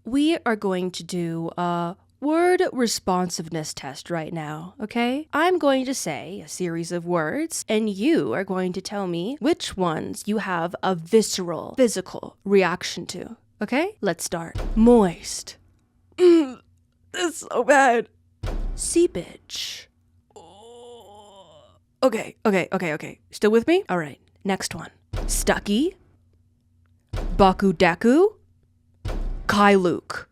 we are going to do a word responsiveness test right now, okay? I'm going to say a series of words, and you are going to tell me which ones you have a visceral, physical reaction to, okay? Let's start. Moist. It's so bad. Seepage. Okay. Still with me? All right, next one. Stucky. Bakudeku. Kailuk.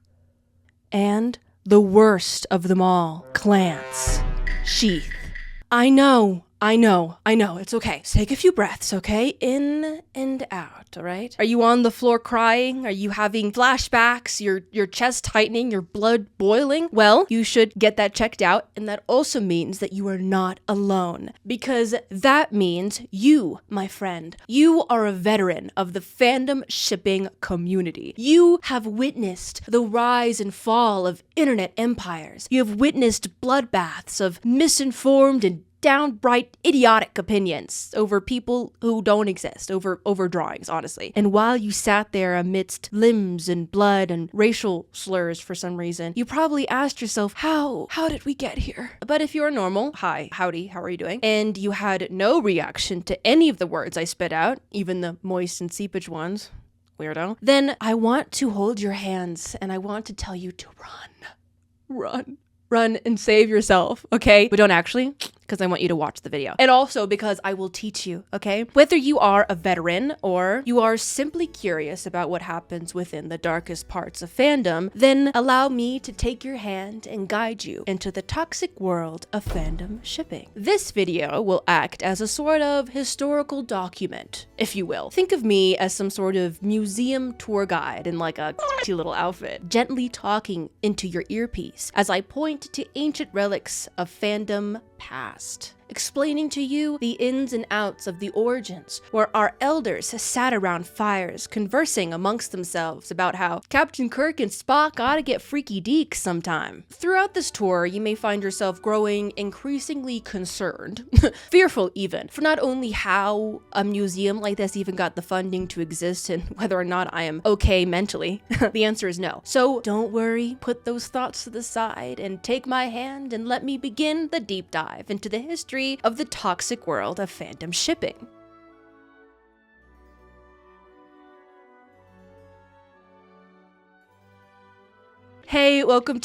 And the worst of them all, Glance. Sheath. I know. It's okay. Take a few breaths, okay? In and out, all right? Are you on the floor crying? Are you having flashbacks? Your chest tightening? Your blood boiling? Well, you should get that checked out, and that also means that you are not alone. Because that means you, my friend, you are a veteran of the fandom shipping community. You have witnessed the rise and fall of internet empires. You have witnessed bloodbaths of misinformed and downright idiotic opinions over people who don't exist, over drawings, honestly. And while you sat there amidst limbs and blood and racial slurs for some reason, you probably asked yourself, how did we get here? But if you're normal, hi, howdy, how are you doing? And you had no reaction to any of the words I spit out, even the moist and seepage ones, weirdo, then I want to hold your hands and I want to tell you to run and save yourself, okay? But don't actually, because I want you to watch the video. And also because I will teach you, okay? Whether you are a veteran or you are simply curious about what happens within the darkest parts of fandom, then allow me to take your hand and guide you into the toxic world of fandom shipping. This video will act as a sort of historical document, if you will. Think of me as some sort of museum tour guide in like a cute little outfit, gently talking into your earpiece as I point to ancient relics of fandom past, explaining to you the ins and outs of the origins, where our elders sat around fires conversing amongst themselves about how Captain Kirk and Spock ought to get freaky deeks sometime. Throughout this tour, you may find yourself growing increasingly concerned, fearful even, for not only how a museum like this even got the funding to exist and whether or not I am okay mentally. The answer is no. So don't worry, put those thoughts to the side and take my hand and let me begin the deep dive into the history of the toxic world of fandom shipping. Hey, welcome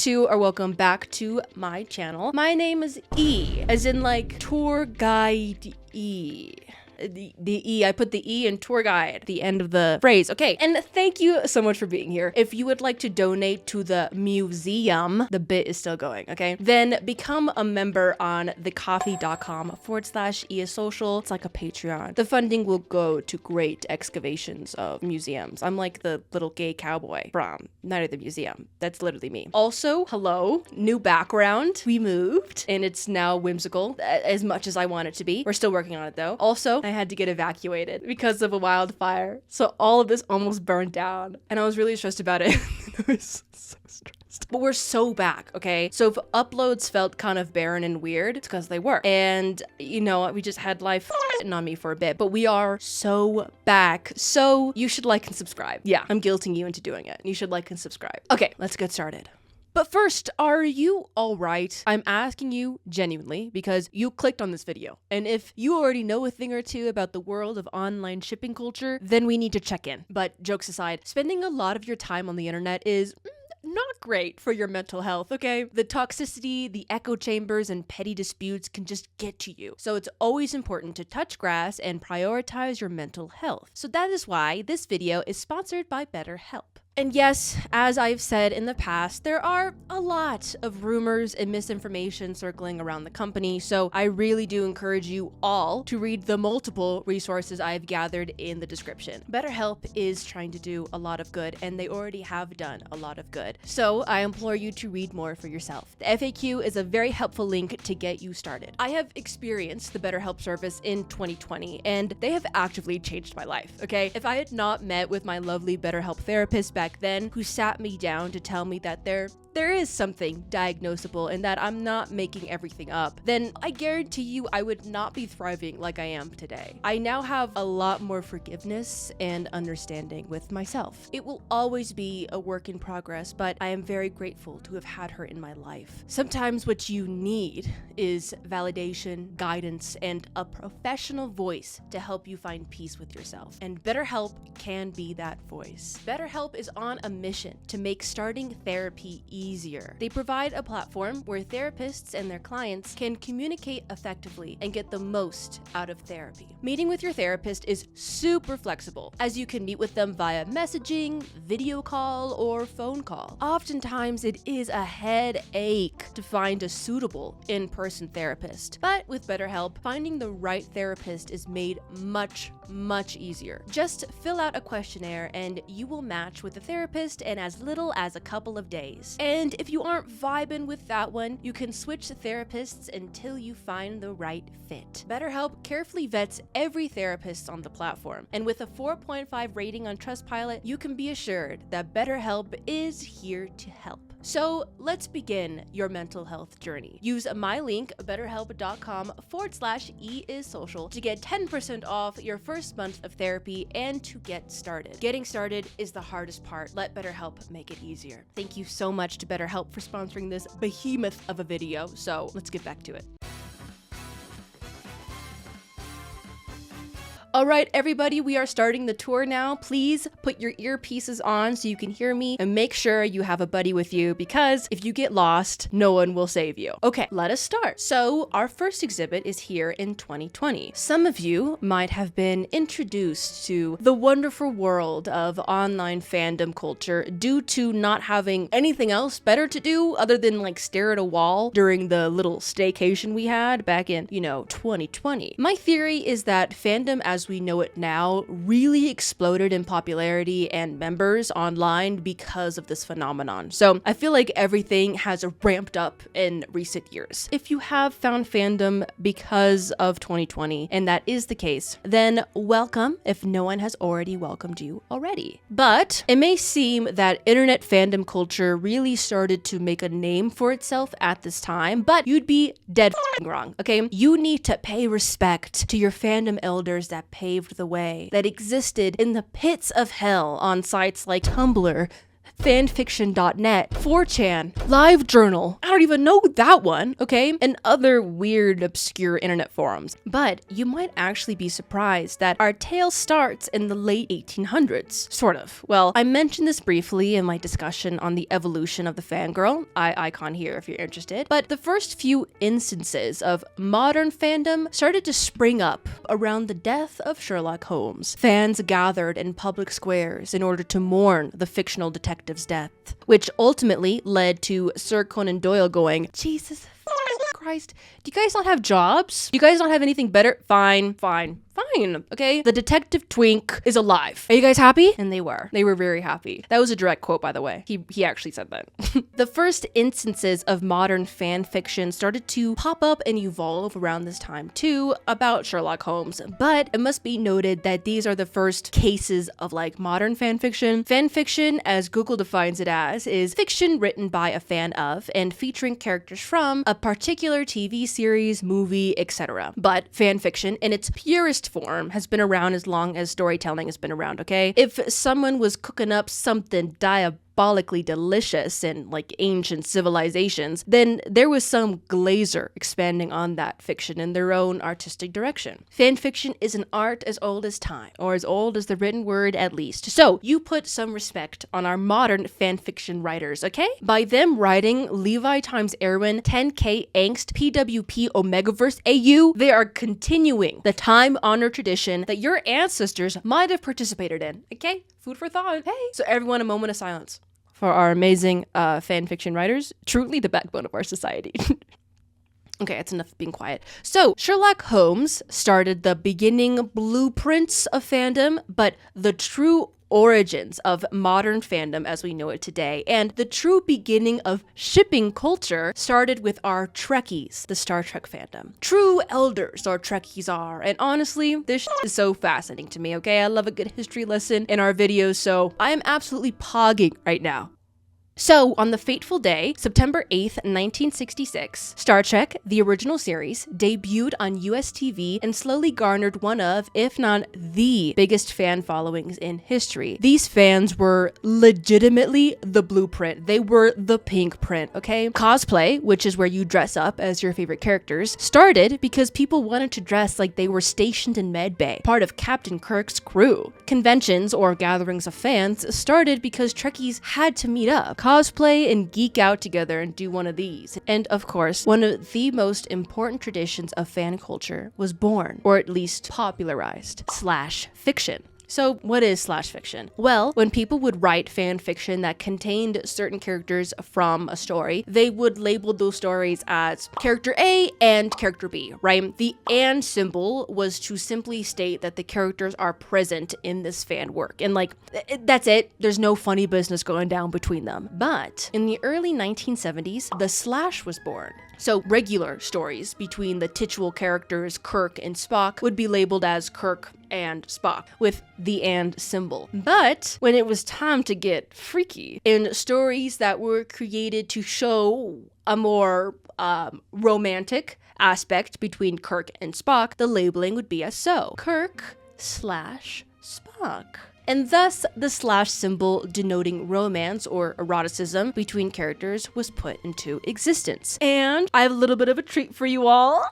back to my channel. My name is E, as in like tour guide E. The E, I put the E in tour guide at the end of the phrase. Okay, and thank you so much for being here. If you would like to donate to the museum, the bit is still going, okay? Then become a member on thecoffee.com/eissocial. It's like a Patreon. The funding will go to great excavations of museums. I'm like the little gay cowboy from Night of the Museum. That's literally me. Also, hello, new background. We moved, and it's now whimsical as much as I want it to be. We're still working on it though. Also, I had to get evacuated because of a wildfire. So all of this almost burned down and I was really stressed about it. I was so stressed. But we're so back, okay? So if uploads felt kind of barren and weird, it's because they were. And, you know, we just had life on me for a bit, but we are so back. So you should like and subscribe. Yeah, I'm guilting you into doing it. You should like and subscribe. Okay, let's get started. But first, are you all right? I'm asking you genuinely because you clicked on this video. And if you already know a thing or two about the world of online shipping culture, then we need to check in. But jokes aside, spending a lot of your time on the internet is not great for your mental health, okay? The toxicity, the echo chambers, and petty disputes can just get to you. So it's always important to touch grass and prioritize your mental health. So that is why this video is sponsored by BetterHelp. And yes, as I've said in the past, there are a lot of rumors and misinformation circling around the company, so I really do encourage you all to read the multiple resources I've gathered in the description. BetterHelp is trying to do a lot of good, and they already have done a lot of good. So I implore you to read more for yourself. The FAQ is a very helpful link to get you started. I have experienced the BetterHelp service in 2020, and they have actively changed my life, okay? If I had not met with my lovely BetterHelp therapist back back then who sat me down to tell me that there is something diagnosable and that I'm not making everything up, then I guarantee you I would not be thriving like I am today. I now have a lot more forgiveness and understanding with myself. It will always be a work in progress, but I am very grateful to have had her in my life. Sometimes what you need is validation, guidance, and a professional voice to help you find peace with yourself. And BetterHelp can be that voice. BetterHelp is on a mission to make starting therapy easier. They provide a platform where therapists and their clients can communicate effectively and get the most out of therapy. Meeting with your therapist is super flexible, as you can meet with them via messaging, video call, or phone call. Oftentimes, it is a headache to find a suitable in-person therapist, but with BetterHelp, finding the right therapist is made much easier. Just fill out a questionnaire and you will match with a therapist in as little as a couple of days. And if you aren't vibing with that one, you can switch therapists until you find the right fit. BetterHelp carefully vets every therapist on the platform, and with a 4.5 rating on Trustpilot, you can be assured that BetterHelp is here to help. So let's begin your mental health journey. Use my link, betterhelp.com/eissocial to get 10% off your first month of therapy and to get started. Getting started is the hardest part. Let BetterHelp make it easier. Thank you so much to BetterHelp for sponsoring this behemoth of a video. So let's get back to it. All right, everybody, we are starting the tour now. Please put your earpieces on so you can hear me, and make sure you have a buddy with you, because if you get lost, no one will save you. Okay, let us start. So our first exhibit is here in 2020. Some of you might have been introduced to the wonderful world of online fandom culture due to not having anything else better to do other than like stare at a wall during the little staycation we had back in, 2020. My theory is that fandom as we know it now really exploded in popularity and members online because of this phenomenon. So I feel like everything has ramped up in recent years. If you have found fandom because of 2020, and that is the case, then welcome if no one has already welcomed you already. But it may seem that internet fandom culture really started to make a name for itself at this time, but you'd be dead wrong, okay? You need to pay respect to your fandom elders that paved the way, that existed in the pits of hell on sites like Tumblr, fanfiction.net, 4chan, LiveJournal, I don't even know that one, okay? And other weird, obscure internet forums. But you might actually be surprised that our tale starts in the late 1800s, sort of. Well, I mentioned this briefly in my discussion on the evolution of the fangirl, icon here if you're interested, but the first few instances of modern fandom started to spring up around the death of Sherlock Holmes. Fans gathered in public squares in order to mourn the fictional detective's death, which ultimately led to Sir Conan Doyle going, Jesus Christ, do you guys not have jobs? Do you guys not have anything better? Fine, okay? The detective twink is alive. Are you guys happy? And they were. They were very happy. That was a direct quote, by the way. He actually said that. The first instances of modern fan fiction started to pop up and evolve around this time too, about Sherlock Holmes. But it must be noted that these are the first cases of like modern fan fiction. Fan fiction, as Google defines it as, is fiction written by a fan of and featuring characters from a particular TV series, movie, etc. But fan fiction in its purest form has been around as long as storytelling has been around, okay? If someone was cooking up something diabolically delicious in like ancient civilizations, then there was some glazer expanding on that fiction in their own artistic direction. Fan fiction is an art as old as time, or as old as the written word at least. So you put some respect on our modern fan fiction writers, okay? By them writing Levi times Erwin, 10K Angst, PWP Omegaverse AU, they are continuing the time-honored tradition that your ancestors might have participated in, okay? Food for thought. Hey. So everyone, a moment of silence for our amazing fan fiction writers, truly the backbone of our society. Okay, that's enough being quiet. So, Sherlock Holmes started the beginning blueprints of fandom, but the true origins of modern fandom as we know it today, and the true beginning of shipping culture started with our Trekkies, the Star Trek fandom. True elders our Trekkies are, and honestly, this is so fascinating to me, okay? I love a good history lesson in our videos, so I am absolutely pogging right now. So, on the fateful day, September 8th, 1966, Star Trek, the original series, debuted on US TV and slowly garnered one of, if not the biggest fan followings in history. These fans were legitimately the blueprint. They were the pink print, okay? Cosplay, which is where you dress up as your favorite characters, started because people wanted to dress like they were stationed in Medbay, part of Captain Kirk's crew. Conventions, or gatherings of fans, started because Trekkies had to meet up, cosplay, and geek out together and do one of these. And of course, one of the most important traditions of fan culture was born, or at least popularized, /fiction. So what is /fiction? Well, when people would write fan fiction that contained certain characters from a story, they would label those stories as character A and character B, right? The and symbol was to simply state that the characters are present in this fan work. And like, that's it. There's no funny business going down between them. But in the early 1970s, the slash was born. So regular stories between the titular characters Kirk and Spock would be labeled as Kirk and Spock, with the and symbol. But when it was time to get freaky, in stories that were created to show a more romantic aspect between Kirk and Spock, the labeling would be as so: Kirk/Spock. And thus, the slash symbol denoting romance or eroticism between characters was put into existence. And I have a little bit of a treat for you all.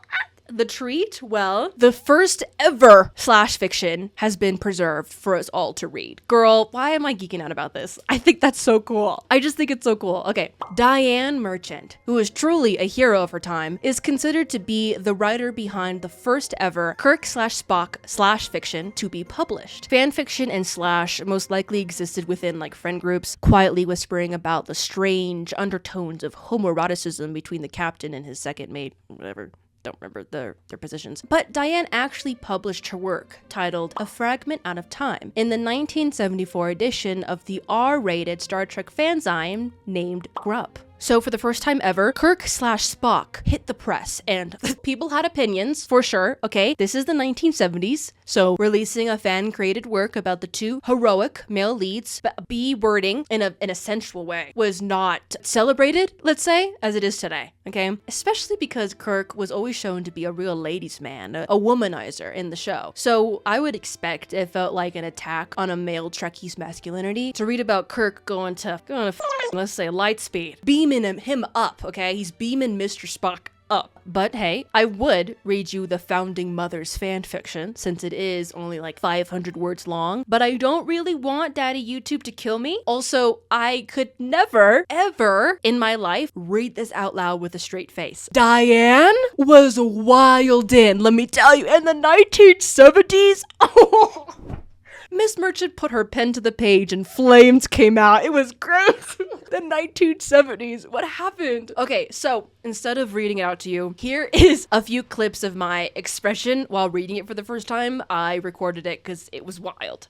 The treat? Well, the first ever /fiction has been preserved for us all to read. Girl, why am I geeking out about this? I think that's so cool. I just think it's so cool. Okay, Diane Merchant, who is truly a hero of her time, is considered to be the writer behind the first ever Kirk/Spock /fiction to be published. Fanfiction and slash most likely existed within like friend groups, quietly whispering about the strange undertones of homoeroticism between the captain and his second mate, whatever. Don't remember their positions. But Diane actually published her work, titled A Fragment Out of Time, in the 1974 edition of the R-rated Star Trek fanzine named Grupp. So for the first time ever, Kirk/Spock hit the press, and people had opinions, for sure, okay? This is the 1970s, so releasing a fan-created work about the two heroic male leads, B wording in a sensual way, was not celebrated, let's say, as it is today, okay? Especially because Kirk was always shown to be a real ladies' man, a womanizer in the show. So I would expect it felt like an attack on a male Trekkie's masculinity to read about Kirk going to let's say light speed, beaming him up, okay? He's beaming Mr. Spock up. But hey, I would read you the Founding Mothers fan fiction, since it is only like 500 words long, but I don't really want Daddy YouTube to kill me. Also, I could never, ever in my life read this out loud with a straight face. Diane was wild in, let me tell you, in the 1970s. Oh. Miss Merchant put her pen to the page and flames came out. It was gross. The 1970s. What happened? Okay, so instead of reading it out to you, here is a few clips of my expression while reading it for the first time. I recorded it because it was wild.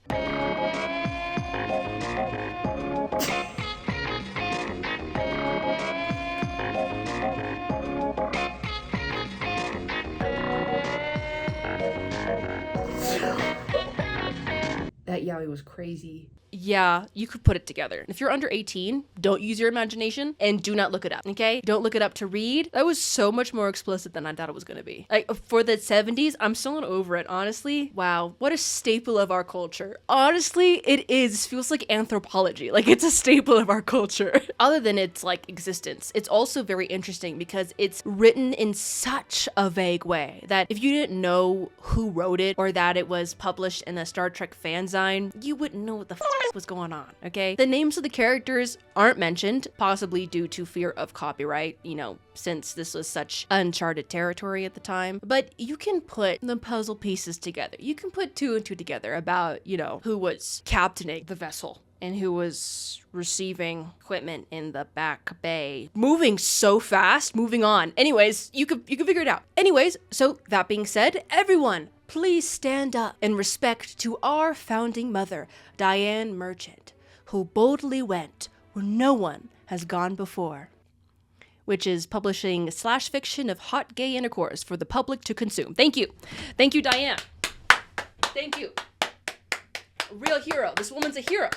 That yaoi was crazy. Yeah, you could put it together. If you're under 18, don't use your imagination and do not look it up, okay? Don't look it up to read. That was so much more explicit than I thought it was gonna be. Like, for the 70s, I'm still not over it, honestly. Wow, what a staple of our culture. Honestly, it is. Feels like anthropology. Like, it's a staple of our culture. Other than its, like, existence, it's also very interesting because it's written in such a vague way that if you didn't know who wrote it or that it was published in a Star Trek fanzine, you wouldn't know what the was going on, okay? The names of the characters aren't mentioned, possibly due to fear of copyright, you know, since this was such uncharted territory at the time. But you can put the puzzle pieces together. You can put two and two together about, you know, who was captaining the vessel and who was receiving equipment in the back bay. Moving so fast, moving on. Anyways, you could figure it out. Anyways, so that being said, everyone, please stand up in respect to our founding mother, Diane Merchant, who boldly went where no one has gone before. Which is publishing slash fiction of hot gay intercourse for the public to consume. Thank you. Thank you, Diane. Thank you. A real hero. This woman's a hero.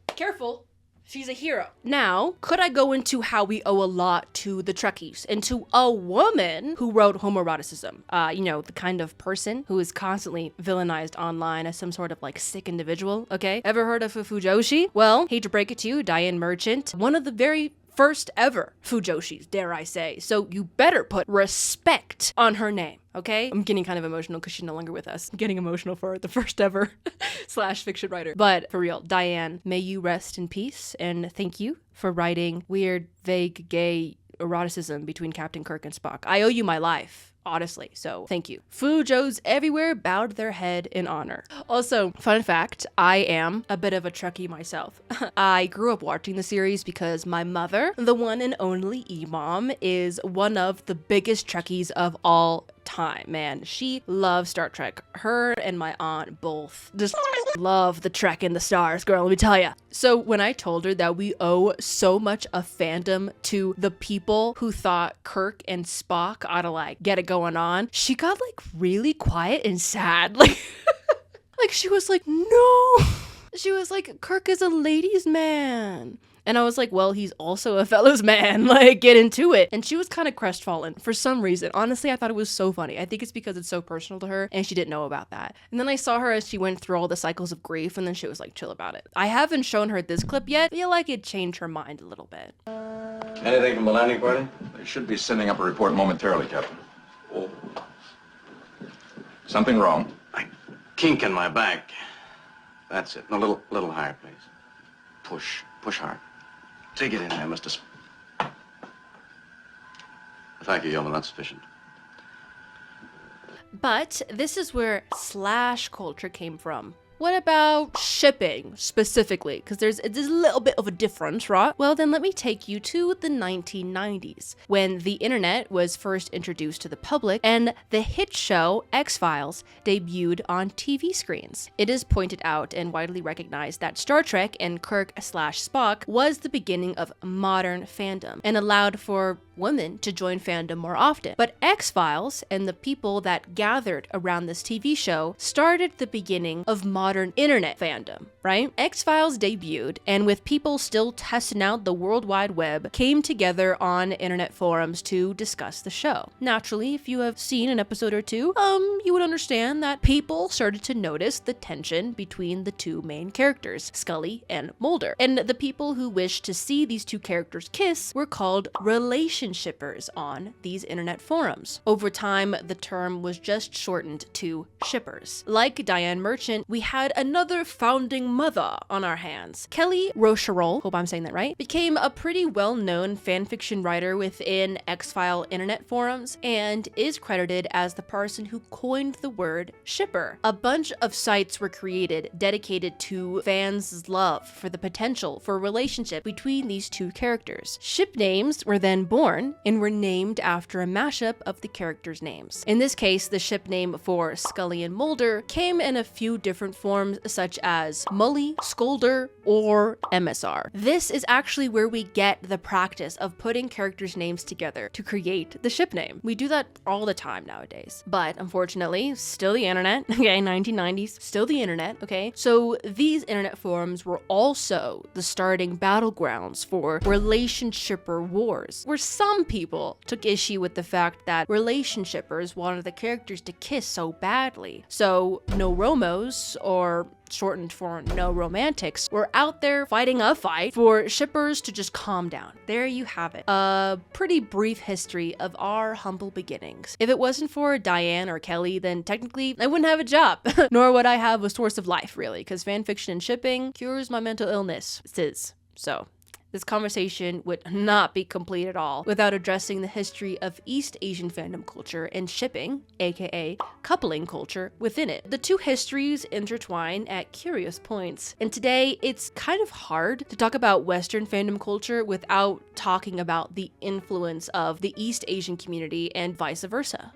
Careful. She's a hero. Now, could I go into how we owe a lot to the Trekkies and to a woman who wrote homoeroticism? The kind of person who is constantly villainized online as some sort of like sick individual, okay? Ever heard of a Fujoshi? Well, hate to break it to you, Diane Merchant, one of the very first ever Fujoshis, dare I say. So you better put respect on her name, okay? I'm getting kind of emotional because she's no longer with us. I'm getting emotional for the first ever slash fiction writer. But for real, Diane, may you rest in peace, and thank you for writing weird, vague, gay eroticism between Captain Kirk and Spock. I owe you my life. Honestly, so thank you. Fujos everywhere bowed their head in honor. Also, fun fact, I am a bit of a Trekkie myself. I grew up watching the series because my mother, the one and only E-Mom, is one of the biggest Trekkies of all time, man. She loves Star Trek. Her and my aunt both just love the Trek and the stars, girl, let me tell ya. So when I told her that we owe so much of fandom to the people who thought Kirk and Spock ought to like get it going on, she got like really quiet and sad. Like she was like, no. She was like, Kirk is a ladies' man. And I was like, well, he's also a fellow's man, like, get into it. And she was kind of crestfallen for some reason. Honestly, I thought it was so funny. I think it's because it's so personal to her, and she didn't know about that. And then I saw her as she went through all the cycles of grief, and then she was like, chill about it. I haven't shown her this clip yet. I feel like it changed her mind a little bit. Anything from the landing party? They should be sending up a report momentarily, Captain. Oh. Something wrong? A kink in my back. That's it. A little higher, please. Push hard. Take it in there, Mr. Thank you, Yeoman. That's sufficient. But this is where slash culture came from. What about shipping specifically? Because there's a little bit of a difference, right? Well, then let me take you to the 1990s, when the internet was first introduced to the public and the hit show X-Files debuted on TV screens. It is pointed out and widely recognized that Star Trek and Kirk/Spock was the beginning of modern fandom and allowed for women to join fandom more often. But X-Files and the people that gathered around this TV show started the beginning of modern internet fandom, right? X-Files debuted, and with people still testing out the World Wide Web, came together on internet forums to discuss the show. Naturally, if you have seen an episode or two, you would understand that people started to notice the tension between the two main characters, Scully and Mulder. And the people who wished to see these two characters kiss were called relationshippers on these internet forums. Over time, the term was just shortened to shippers. Like Diane Merchant, we had another founding mother on our hands. Kelly Rocherol, hope I'm saying that right, became a pretty well-known fanfiction writer within X-File internet forums and is credited as the person who coined the word shipper. A bunch of sites were created dedicated to fans' love for the potential for a relationship between these two characters. Ship names were then born and were named after a mashup of the characters' names. In this case, the ship name for Scully and Mulder came in a few different forms, such as Mully, Scolder, or MSR. This is actually where we get the practice of putting characters' names together to create the ship name. We do that all the time nowadays. But unfortunately, still the internet, okay, 1990s, still the internet, okay? So these internet forums were also the starting battlegrounds for relationshipper wars, where some people took issue with the fact that relationshippers wanted the characters to kiss so badly. So no romos, or shortened for no romantics, were out there fighting a fight for shippers to just calm down. There you have it. A pretty brief history of our humble beginnings. If it wasn't for Diane or Kelly, then technically I wouldn't have a job, nor would I have a source of life, really, because fanfiction and shipping cures my mental illness. So this conversation would not be complete at all without addressing the history of East Asian fandom culture and shipping, aka coupling culture, within it. The two histories intertwine at curious points, and today it's kind of hard to talk about Western fandom culture without talking about the influence of the East Asian community and vice versa.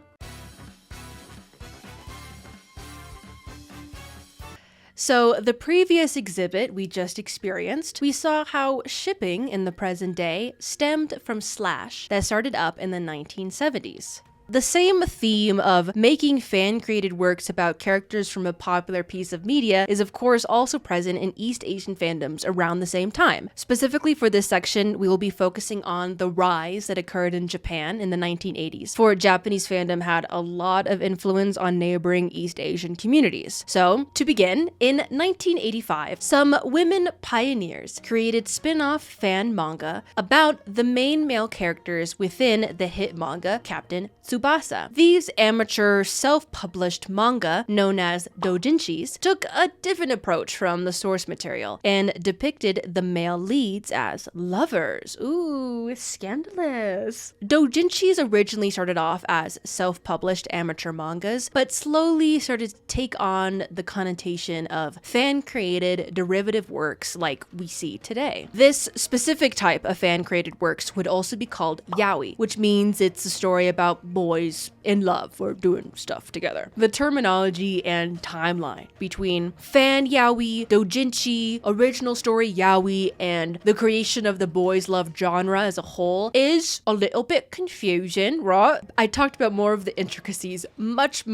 So the previous exhibit we just experienced, we saw how shipping in the present day stemmed from slash that started up in the 1970s. The same theme of making fan-created works about characters from a popular piece of media is of course also present in East Asian fandoms around the same time. Specifically for this section, we will be focusing on the rise that occurred in Japan in the 1980s, for Japanese fandom had a lot of influence on neighboring East Asian communities. So, to begin, in 1985, some women pioneers created spin-off fan manga about the main male characters within the hit manga Captain Tsubasa. These amateur self-published manga, known as doujinshis, took a different approach from the source material and depicted the male leads as lovers. Ooh, scandalous. Doujinshis originally started off as self-published amateur mangas, but slowly started to take on the connotation of fan-created derivative works like we see today. This specific type of fan-created works would also be called yaoi, which means it's a story about boys in love or doing stuff together. The terminology and timeline between fan yaoi, doujinshi, original story yaoi, and the creation of the boys love genre as a whole is a little bit confusing, right? I talked about more of the intricacies much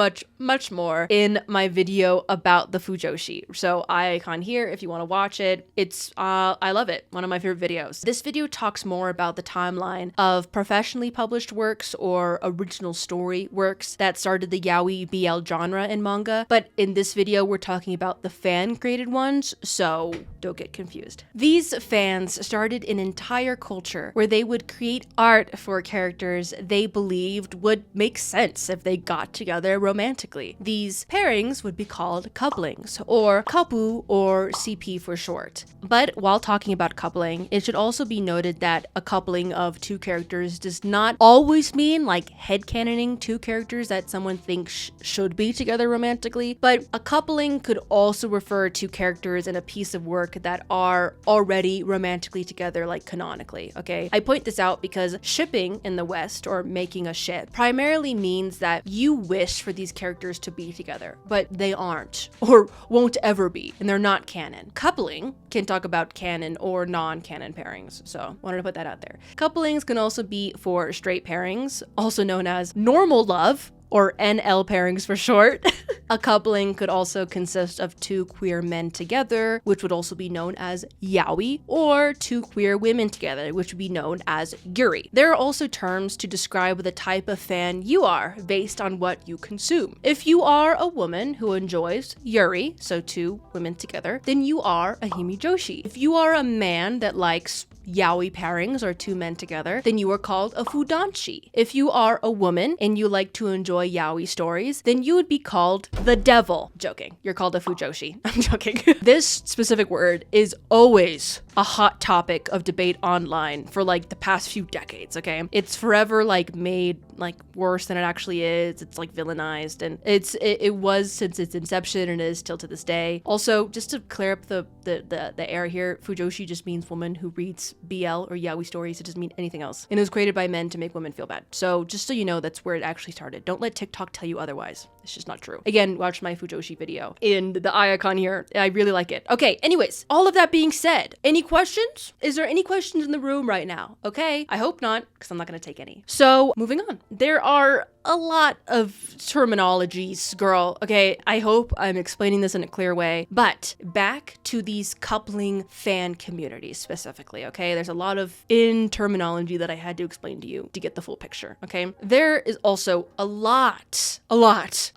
more in my video about the fujoshi. So icon here if you want to watch it. It's I love it. One of my favorite videos. This video talks more about the timeline of professionally published works or original story works that started the yaoi BL genre in manga, but in this video we're talking about the fan-created ones, so don't get confused. These fans started an entire culture where they would create art for characters they believed would make sense if they got together romantically. These pairings would be called couplings, or kapu, or CP for short. But while talking about coupling, it should also be noted that a coupling of two characters does not always mean like headcanoning two characters that someone thinks should be together romantically, but a coupling could also refer to characters in a piece of work that are already romantically together, like canonically, okay? I point this out because shipping in the West, or making a ship, primarily means that you wish for these characters to be together, but they aren't, or won't ever be, and they're not canon. Coupling can talk about canon or non-canon pairings, so wanted to put that out there. Couplings can also be for straight pairings, also known as normal love, or NL pairings for short. A coupling could also consist of two queer men together, which would also be known as yaoi, or two queer women together, which would be known as yuri. There are also terms to describe the type of fan you are based on what you consume. If you are a woman who enjoys yuri, so two women together, then you are a himijoshi. If you are a man that likes yaoi pairings or two men together, then you are called a fudanshi. If you are a woman and you like to enjoy yaoi stories, then you would be called the devil. Joking. You're called a fujoshi. I'm joking. This specific word is always a hot topic of debate online for like the past few decades, okay? It's forever like made like worse than it actually is. It's like villainized, and it was since its inception and is still to this day. Also, just to clear up the air here, fujoshi just means woman who reads BL or yaoi stories. It doesn't mean anything else. And it was created by men to make women feel bad. So just so you know, that's where it actually started. Don't let TikTok tell you otherwise. It's just not true. Again, watch my fujoshi video in the icon here. I really like it. Okay, anyways, all of that being said, any questions? Is there any questions in the room right now? Okay, I hope not, because I'm not going to take any. So moving on. There are a lot of terminologies, girl. Okay, I hope I'm explaining this in a clear way, but back to these coupling fan communities specifically, okay? There's a lot of terminology that I had to explain to you to get the full picture, okay? There is also a lot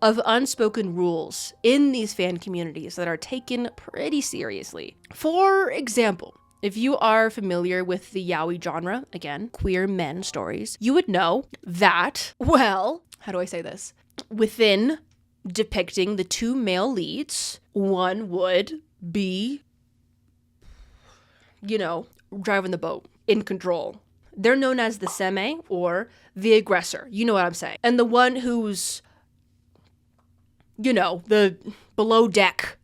of unspoken rules in these fan communities that are taken pretty seriously. For example, if you are familiar with the yaoi genre, again, queer men stories, you would know that, well, how do I say this? Within depicting the two male leads, one would be, you know, driving the boat, in control. They're known as the seme, or the aggressor. You know what I'm saying. And the one who's, you know, the below deck.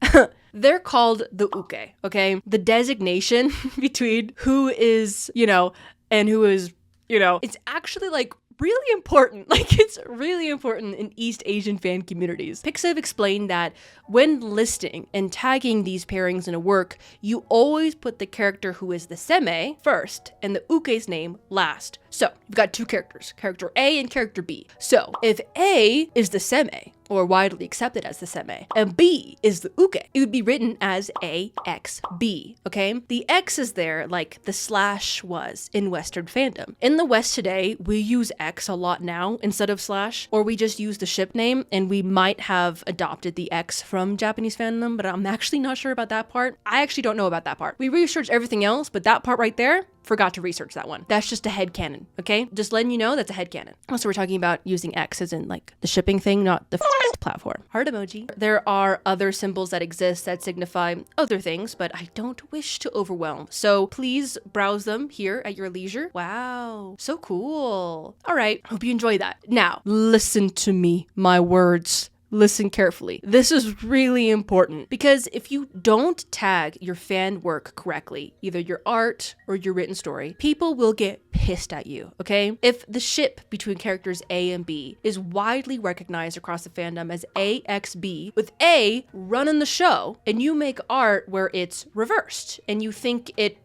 They're called the uke, okay? The designation between who is, you know, and who is, you know, it's actually like really important. Like, it's really important in East Asian fan communities. Pixiv explained that when listing and tagging these pairings in a work, you always put the character who is the seme first and the uke's name last. So you've got two characters, character A and character B. So if A is the seme, or widely accepted as the seme, and B is the uke, it would be written as AXB, okay? The X is there like the slash was in Western fandom. In the West today, we use X a lot now instead of slash, or we just use the ship name, and we might have adopted the X from Japanese fandom, but I'm actually not sure about that part. I actually don't know about that part. We researched everything else, but that part right there, forgot to research that one. That's just a headcanon, okay? Just letting you know that's a headcanon. Also, we're talking about using X as in like the shipping thing, not the platform. Heart emoji. There are other symbols that exist that signify other things, but I don't wish to overwhelm. So please browse them here at your leisure. Wow, so cool. All right, hope you enjoy that. Now, listen to me, my words. Listen carefully. This is really important because if you don't tag your fan work correctly, either your art or your written story, people will get pissed at you, okay? If the ship between characters A and B is widely recognized across the fandom as AXB, with A running the show, and you make art where it's reversed, and you think it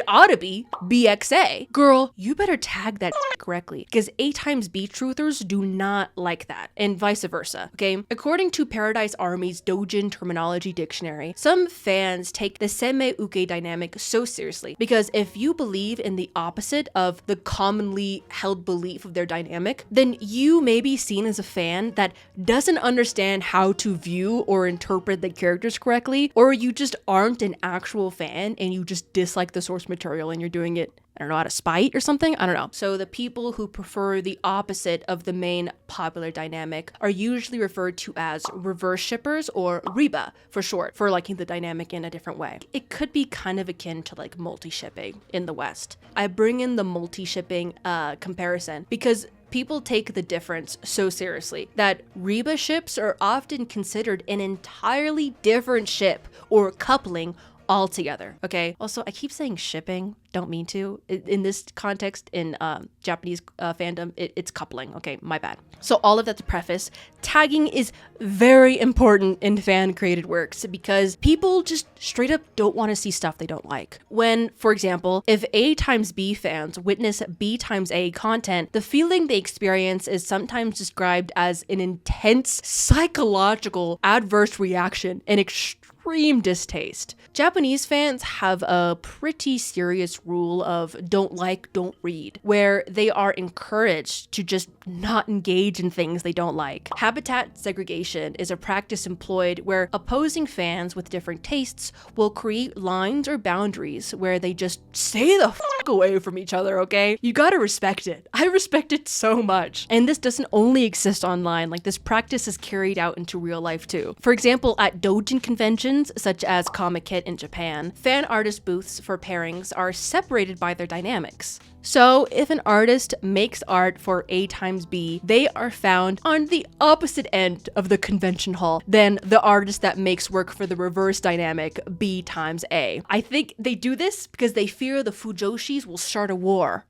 ought to be BXA, girl, you better tag that correctly, because A times B truthers do not like that, and vice versa, okay? According to Paradise Army's Dojin Terminology Dictionary, some fans take the seme-uke dynamic so seriously because if you believe in the opposite of the commonly held belief of their dynamic, then you may be seen as a fan that doesn't understand how to view or interpret the characters correctly, or you just aren't an actual fan and you just dislike the source material and you're doing it, I don't know, out of spite or something? I don't know. So the people who prefer the opposite of the main popular dynamic are usually referred to as reverse shippers, or Reba for short, for liking the dynamic in a different way. It could be kind of akin to like multi-shipping in the West. I bring in the multi-shipping comparison because people take the difference so seriously that Reba ships are often considered an entirely different ship or coupling altogether, okay? Also, I keep saying shipping, don't mean to. In this context, in Japanese fandom, it's coupling, okay? My bad. So all of that to preface, tagging is very important in fan-created works because people just straight up don't want to see stuff they don't like. When, for example, if A times B fans witness B times A content, the feeling they experience is sometimes described as an intense psychological adverse reaction and extreme distaste. Japanese fans have a pretty serious rule of don't like, don't read, where they are encouraged to just not engage in things they don't like. Habitat segregation is a practice employed where opposing fans with different tastes will create lines or boundaries where they just stay the fuck away from each other, okay? You gotta respect it. I respect it so much. And this doesn't only exist online, like this practice is carried out into real life too. For example, at doujin conventions, such as Comic Kit in Japan, fan artist booths for pairings are separated by their dynamics. So if an artist makes art for A times B, they are found on the opposite end of the convention hall than the artist that makes work for the reverse dynamic B times A. I think they do this because they fear the Fujoshis will start a war.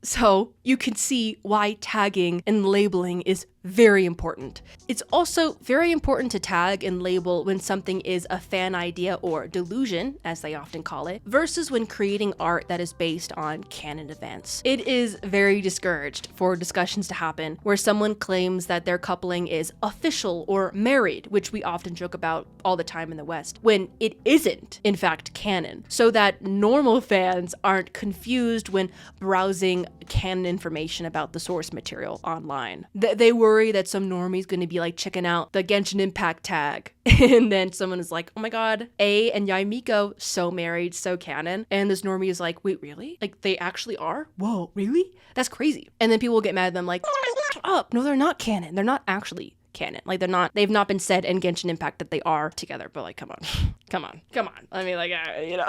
So you can see why tagging and labeling is very important. It's also very important to tag and label when something is a fan idea or delusion, as they often call it, versus when creating art that is based on canon events. It is very discouraged for discussions to happen where someone claims that their coupling is official or married, which we often joke about all the time in the West, when it isn't, in fact, canon, so that normal fans aren't confused when browsing canon information about the source material online. They worry that some normie's gonna be like checking out the Genshin Impact tag and then someone is like, oh my god, A and Yaimiko, so married, so canon, and this normie is like, wait, really? Like they actually are? Whoa, really? That's crazy. And then people will get mad at them like, shut up, no they're not canon, they're not actually canon. Like they've not been said in Genshin Impact that they are together, but like come on. I mean like, you know.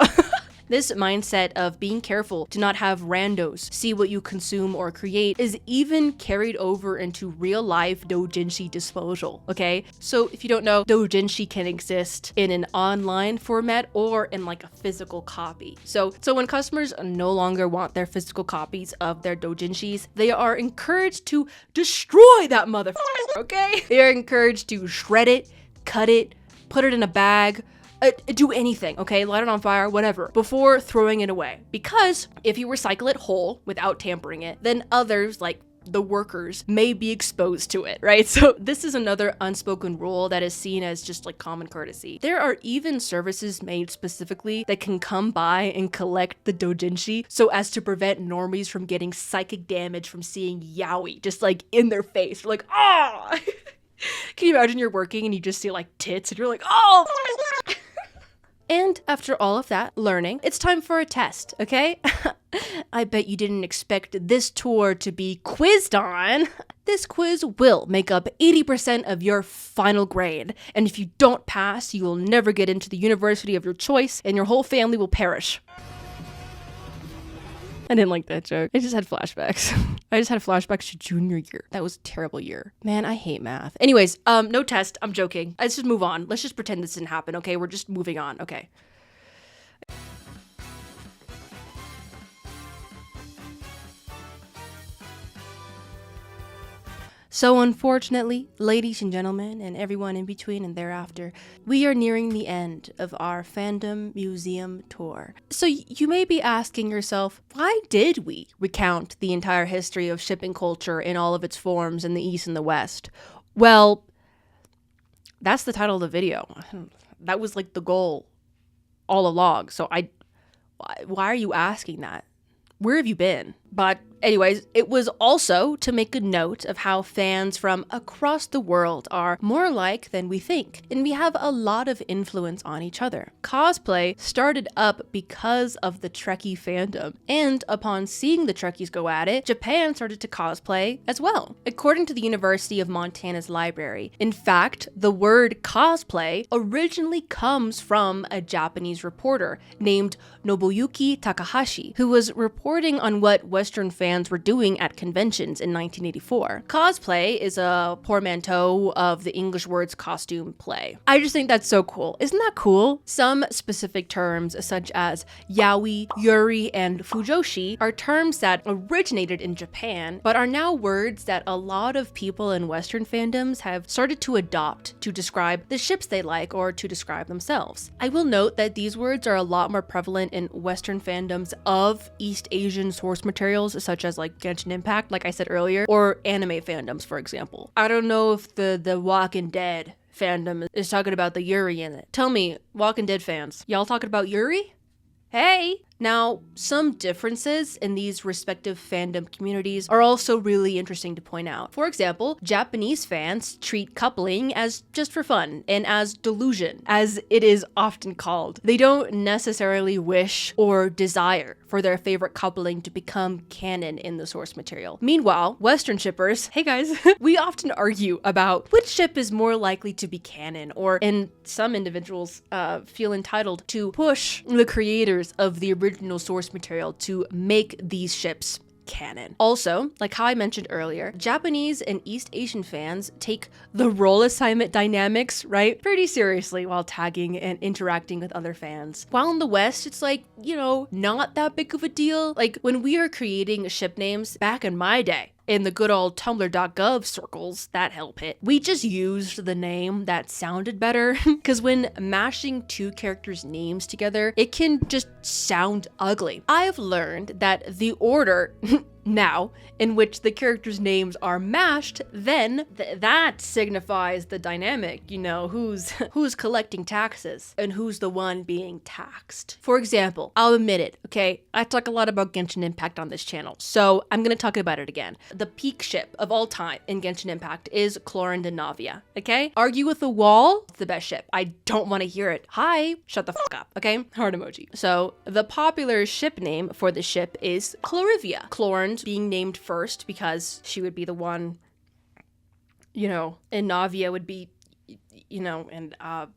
This mindset of being careful to not have randos see what you consume or create is even carried over into real life doujinshi disposal, okay? So if you don't know, doujinshi can exist in an online format or in like a physical copy. So when customers no longer want their physical copies of their doujinshis, they are encouraged to destroy that motherfucker, okay? They are encouraged to shred it, cut it, put it in a bag, do anything, okay? Light it on fire, whatever, before throwing it away. Because if you recycle it whole without tampering it, then others, like the workers, may be exposed to it, right? So this is another unspoken rule that is seen as just like common courtesy. There are even services made specifically that can come by and collect the doujinshi so as to prevent normies from getting psychic damage from seeing yaoi just like in their face. You're like, ah! Can you imagine you're working and you just see like tits and you're like, oh! And after all of that learning, it's time for a test, okay? I bet you didn't expect this tour to be quizzed on. This quiz will make up 80% of your final grade, and if you don't pass, you will never get into the university of your choice, and your whole family will perish. I didn't like that joke. I just had flashbacks. I just had flashbacks to junior year. That was a terrible year. Man, I hate math. Anyways, no test. I'm joking. Let's just move on. Let's just pretend this didn't happen, okay? We're just moving on, okay? So unfortunately, ladies and gentlemen, and everyone in between and thereafter, we are nearing the end of our fandom museum tour. So you may be asking yourself, why did we recount the entire history of shipping culture in all of its forms in the East and the West? Well, that's the title of the video. That was like the goal all along. So why are you asking that? Where have you been? But anyways, it was also to make a note of how fans from across the world are more alike than we think, and we have a lot of influence on each other. Cosplay started up because of the Trekkie fandom, and upon seeing the Trekkies go at it, Japan started to cosplay as well. According to the University of Montana's library, in fact, the word cosplay originally comes from a Japanese reporter named Nobuyuki Takahashi, who was reporting on what Western fans were doing at conventions in 1984. Cosplay is a portmanteau of the English words costume play. I just think that's so cool. Isn't that cool? Some specific terms such as yaoi, yuri, and fujoshi are terms that originated in Japan, but are now words that a lot of people in Western fandoms have started to adopt to describe the ships they like or to describe themselves. I will note that these words are a lot more prevalent in Western fandoms of East Asian source materials such as like Genshin Impact, like I said earlier, or anime fandoms, for example. I don't know if the Walking Dead fandom is talking about the Yuri in it. Tell me, Walking Dead fans, y'all talking about Yuri? Hey! Now, some differences in these respective fandom communities are also really interesting to point out. For example, Japanese fans treat coupling as just for fun and as delusion, as it is often called. They don't necessarily wish or desire for their favorite coupling to become canon in the source material. Meanwhile, Western shippers, hey guys, we often argue about which ship is more likely to be canon, or and some individuals feel entitled to push the creators of the original source material to make these ships canon. Also, like how I mentioned earlier, Japanese and East Asian fans take the role assignment dynamics, right, pretty seriously while tagging and interacting with other fans. While in the West, it's like, you know, not that big of a deal. Like when we are creating ship names back in my day, in the good old tumblr.gov circles that help it, we just used the name that sounded better, because when mashing two characters' names together, it can just sound ugly. I've learned that the order now in which the characters' names are mashed, then that signifies the dynamic, you know, who's collecting taxes and who's the one being taxed. For example, I'll admit it, okay, I talk a lot about Genshin Impact on this channel, so I'm gonna talk about it again. The peak ship of all time in Genshin Impact is Chlorinde and Navia, okay? Argue with the wall, it's the best ship. I don't want to hear it. Hi, shut the fuck up, okay? Heart emoji. So the popular ship name for the ship is Chlorivia. Chlorinde being named first because she would be the one, you know, and Navia would be, you know, and wow.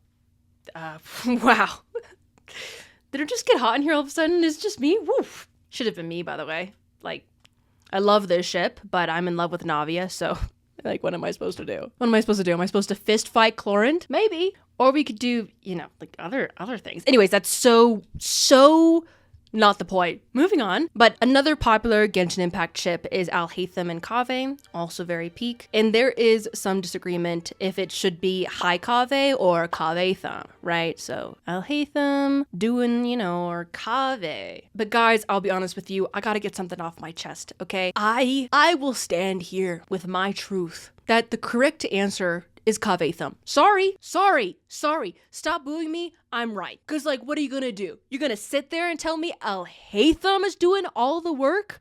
Did it just get hot in here all of a sudden? It's just me? Woof. Should have been me, by the way. Like, I love this ship, but I'm in love with Navia, so, like, what am I supposed to do? What am I supposed to do? Am I supposed to fist fight Chlorant? Maybe. Or we could do, you know, like, other things. Anyways, that's so not the point. Moving on. But another popular Genshin Impact ship is Alhaitham and Kaveh, also very peak. And there is some disagreement if it should be High Kaveh or Kaveh-tham, right? So Alhaitham doing, you know, or Kaveh. But guys, I'll be honest with you, I gotta get something off my chest, okay? I will stand here with my truth that the correct answer is Kaveh-tham. Sorry. Stop booing me. I'm right. Cause like, what are you gonna do? You're gonna sit there and tell me Alhaitham is doing all the work?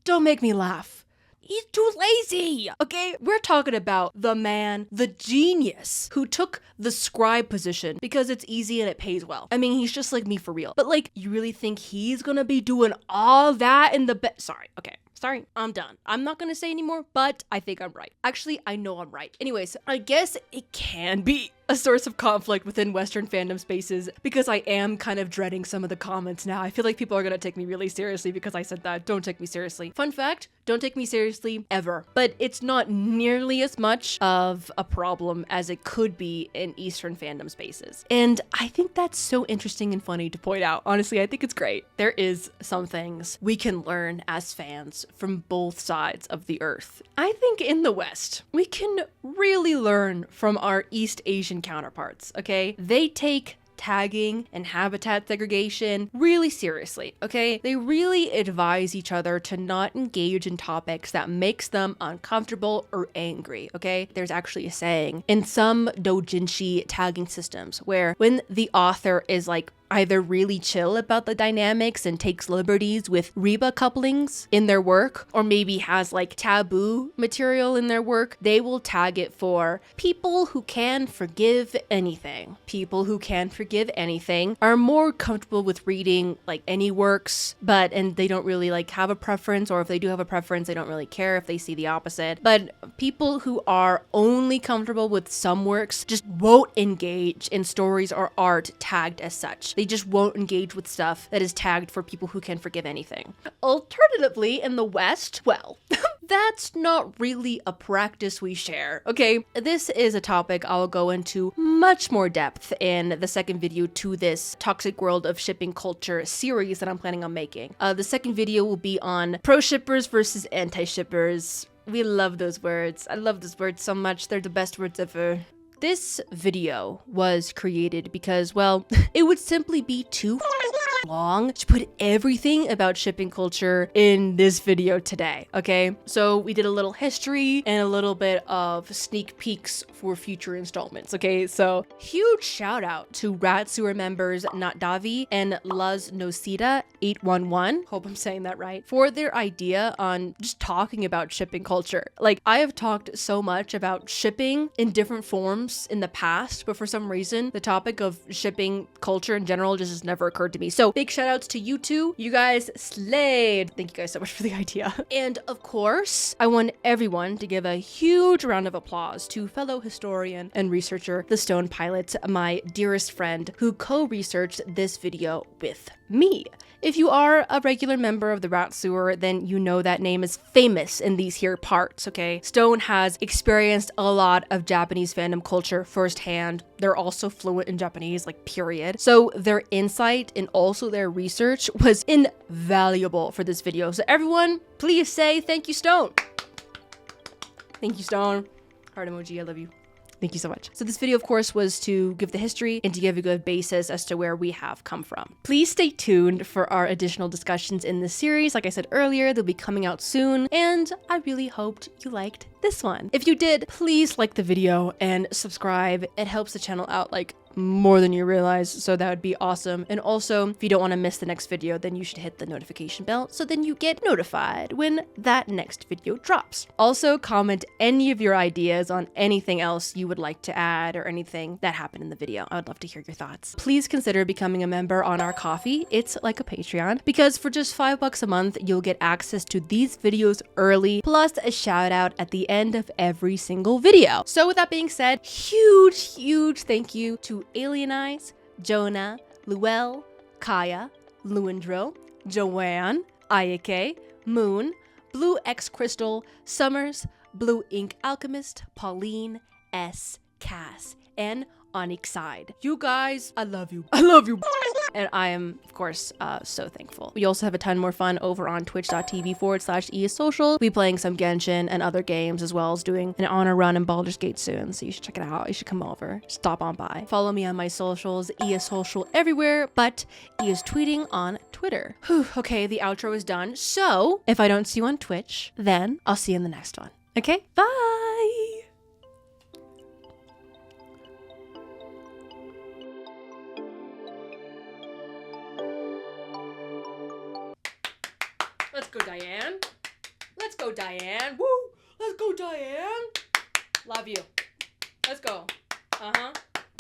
Don't make me laugh. He's too lazy, okay? We're talking about the man, the genius, who took the scribe position because it's easy and it pays well. I mean, he's just like me for real. But like, you really think he's gonna be doing all that in the Sorry, okay. Sorry, I'm done. I'm not gonna say anymore, but I think I'm right. Actually, I know I'm right. Anyways, I guess it can be a source of conflict within Western fandom spaces because I am kind of dreading some of the comments now. I feel like people are gonna take me really seriously because I said that. Don't take me seriously. Fun fact, don't take me seriously ever. But it's not nearly as much of a problem as it could be in Eastern fandom spaces. And I think that's so interesting and funny to point out. Honestly, I think it's great. There is some things we can learn as fans from both sides of the earth. I think in the West, we can really learn from our East Asian counterparts, okay? They take tagging and habitat segregation really seriously, okay? They really advise each other to not engage in topics that makes them uncomfortable or angry, okay? There's actually a saying in some doujinshi tagging systems where when the author is like either really chill about the dynamics and takes liberties with Reba couplings in their work, or maybe has like taboo material in their work, they will tag it for people who can forgive anything. People who can forgive anything are more comfortable with reading like any works, and they don't really like have a preference, or if they do have a preference, they don't really care if they see the opposite. But people who are only comfortable with some works just won't engage in stories or art tagged as such. They just won't engage with stuff that is tagged for people who can forgive anything. Alternatively, in the West, well, that's not really a practice we share, okay? This is a topic I'll go into much more depth in the second video to this Toxic World of Shipping Culture series that I'm planning on making. The second video will be on pro-shippers versus anti-shippers. We love those words. I love those words so much. They're the best words ever. This video was created because, well, it would simply be too long to put everything about shipping culture in this video today, okay? So we did a little history and a little bit of sneak peeks for future installments, okay? So huge shout out to Rat Sewer members Natdavi and Luz Nosita 811, hope I'm saying that right, for their idea on just talking about shipping culture. Like, I have talked so much about shipping in different forms in the past, but for some reason, the topic of shipping culture in general just has never occurred to me. So big shout outs to you two. You guys slayed. Thank you guys so much for the idea. And of course, I want everyone to give a huge round of applause to fellow historian and researcher, the Stone Pilot, my dearest friend, who co-researched this video with me. If you are a regular member of the Rat Sewer, then you know that name is famous in these here parts, okay? Stone has experienced a lot of Japanese fandom culture firsthand. They're also fluent in Japanese, like, period. So their insight and also their research was invaluable for this video. So everyone, please say thank you, Stone. Thank you, Stone. Heart emoji, I love you. Thank you so much. So this video, of course, was to give the history and to give a good basis as to where we have come from. Please stay tuned for our additional discussions in this series. Like I said earlier, they'll be coming out soon, and I really hoped you liked this one. If you did, please like the video and subscribe. It helps the channel out like more than you realize, so that would be awesome. And also, if you don't want to miss the next video, then you should hit the notification bell so then you get notified when that next video drops. Also, comment any of your ideas on anything else you would like to add or anything that happened in the video. I would love to hear your thoughts. Please consider becoming a member on our Ko-fi. It's like a Patreon, because for just $5 a month, you'll get access to these videos early, plus a shout out at the end of every single video. So with that being said, huge thank you to Alien Eyes, Jonah, Luel, Kaya, Luandro, Joanne, Ayake, Moon, Blue X Crystal, Summers, Blue Ink Alchemist, Pauline, S, Cass, and Onyxide. You guys, I love you. I love you. And I am, of course, so thankful. We also have a ton more fun over on twitch.tv/eissocial. We'll be playing some Genshin and other games, as well as doing an honor run in Baldur's Gate soon. So you should check it out. You should come over. Stop on by. Follow me on my socials, eissocial everywhere, but E is tweeting on Twitter. Whew, okay, the outro is done. So if I don't see you on Twitch, then I'll see you in the next one. Okay, bye! Let's go, Diane. Let's go, Diane. Woo! Let's go, Diane. Love you. Let's go. Uh-huh.